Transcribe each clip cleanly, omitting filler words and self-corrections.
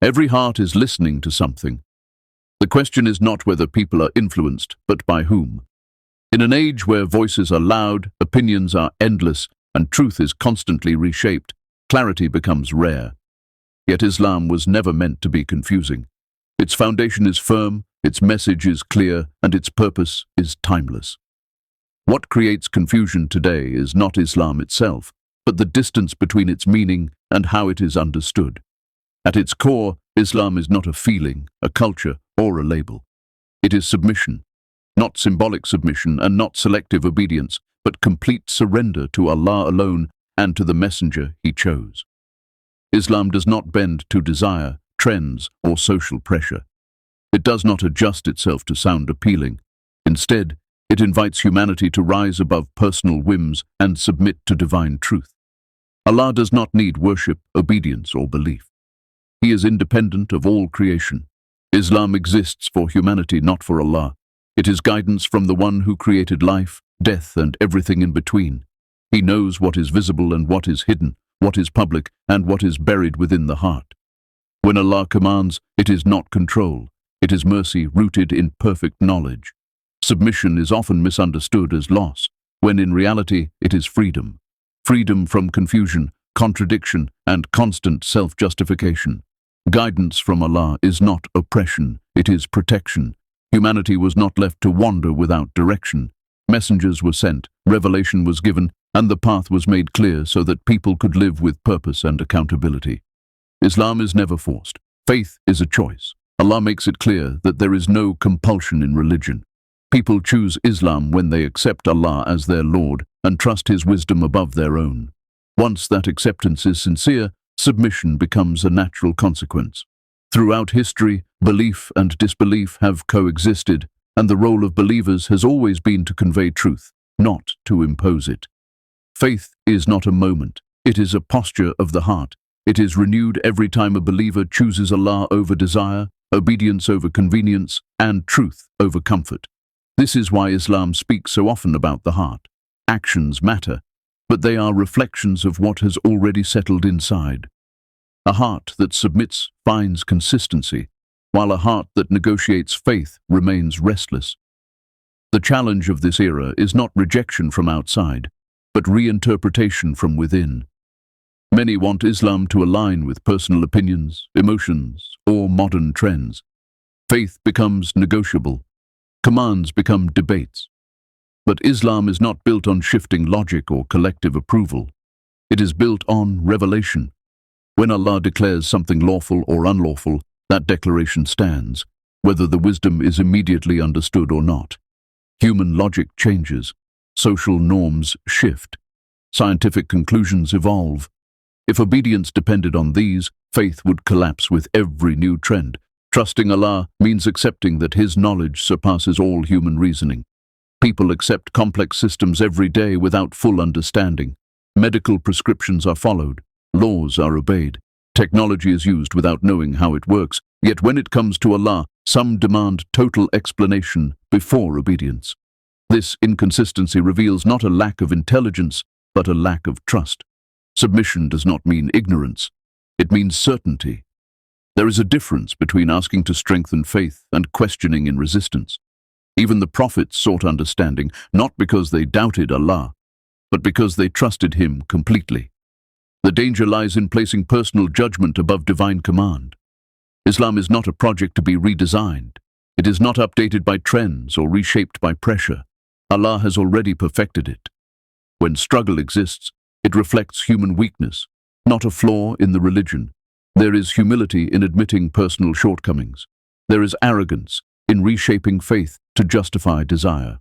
Every heart is listening to something. The question is not whether people are influenced, but by whom. In an age where voices are loud, opinions are endless, and truth is constantly reshaped, clarity becomes rare. Yet Islam was never meant to be confusing. Its foundation is firm, its message is clear, and its purpose is timeless. What creates confusion today is not Islam itself, but the distance between its meaning and how it is understood. At its core, Islam is not a feeling, a culture, or a label. It is submission, not symbolic submission and not selective obedience, but complete surrender to Allah alone and to the messenger He chose. Islam does not bend to desire, trends, or social pressure. It does not adjust itself to sound appealing. Instead, it invites humanity to rise above personal whims and submit to divine truth. Allah does not need worship, obedience, or belief. He is independent of all creation. Islam exists for humanity, not for Allah. It is guidance from the one who created life, death, and everything in between. He knows what is visible and what is hidden, what is public and what is buried within the heart. When Allah commands, it is not control. It is mercy rooted in perfect knowledge. Submission is often misunderstood as loss, when in reality it is freedom. Freedom from confusion, contradiction, and constant self-justification. Guidance from Allah is not oppression, it is protection. Humanity was not left to wander without direction. Messengers were sent, revelation was given, and the path was made clear so that people could live with purpose and accountability. Islam is never forced. Faith is a choice. Allah makes it clear that there is no compulsion in religion. People choose Islam when they accept Allah as their Lord and trust His wisdom above their own. Once that acceptance is sincere, submission becomes a natural consequence. Throughout history, belief and disbelief have coexisted, and the role of believers has always been to convey truth, not to impose it. Faith is not a moment, it is a posture of the heart. It is renewed every time a believer chooses Allah over desire, obedience over convenience, and truth over comfort. This is why Islam speaks so often about the heart. Actions matter, but they are reflections of what has already settled inside. A heart that submits finds consistency, while a heart that negotiates faith remains restless. The challenge of this era is not rejection from outside, but reinterpretation from within. Many want Islam to align with personal opinions, emotions, or modern trends. Faith becomes negotiable. Commands become debates. But Islam is not built on shifting logic or collective approval. It is built on revelation. When Allah declares something lawful or unlawful, that declaration stands, whether the wisdom is immediately understood or not. Human logic changes. Social norms shift. Scientific conclusions evolve. If obedience depended on these, faith would collapse with every new trend. Trusting Allah means accepting that His knowledge surpasses all human reasoning. People accept complex systems every day without full understanding. Medical prescriptions are followed. Laws are obeyed. Technology is used without knowing how it works. Yet when it comes to Allah, some demand total explanation before obedience. This inconsistency reveals not a lack of intelligence, but a lack of trust. Submission does not mean ignorance. It means certainty. There is a difference between asking to strengthen faith and questioning in resistance. Even the prophets sought understanding, not because they doubted Allah, but because they trusted Him completely. The danger lies in placing personal judgment above divine command. Islam is not a project to be redesigned. It is not updated by trends or reshaped by pressure. Allah has already perfected it. When struggle exists, it reflects human weakness, not a flaw in the religion. There is humility in admitting personal shortcomings. There is arrogance in reshaping faith to justify desire.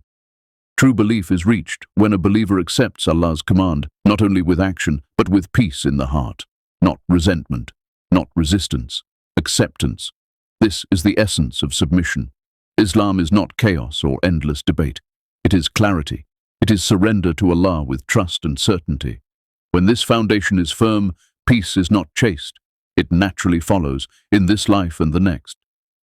True belief is reached when a believer accepts Allah's command, not only with action, but with peace in the heart. Not resentment, not resistance, acceptance. This is the essence of submission. Islam is not chaos or endless debate. It is clarity. It is surrender to Allah with trust and certainty. When this foundation is firm, peace is not chased. It naturally follows, in this life and the next.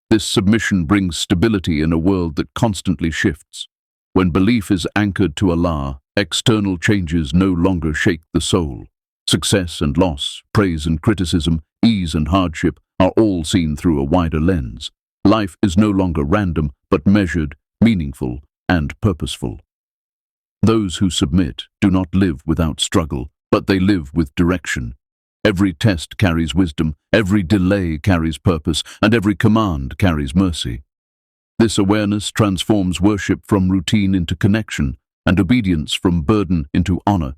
This submission brings stability in a world that constantly shifts. When belief is anchored to Allah, external changes no longer shake the soul. Success and loss, praise and criticism, ease and hardship are all seen through a wider lens. Life is no longer random, but measured, meaningful, and purposeful. Those who submit do not live without struggle, but they live with direction. Every test carries wisdom, every delay carries purpose, and every command carries mercy. This awareness transforms worship from routine into connection, and obedience from burden into honor.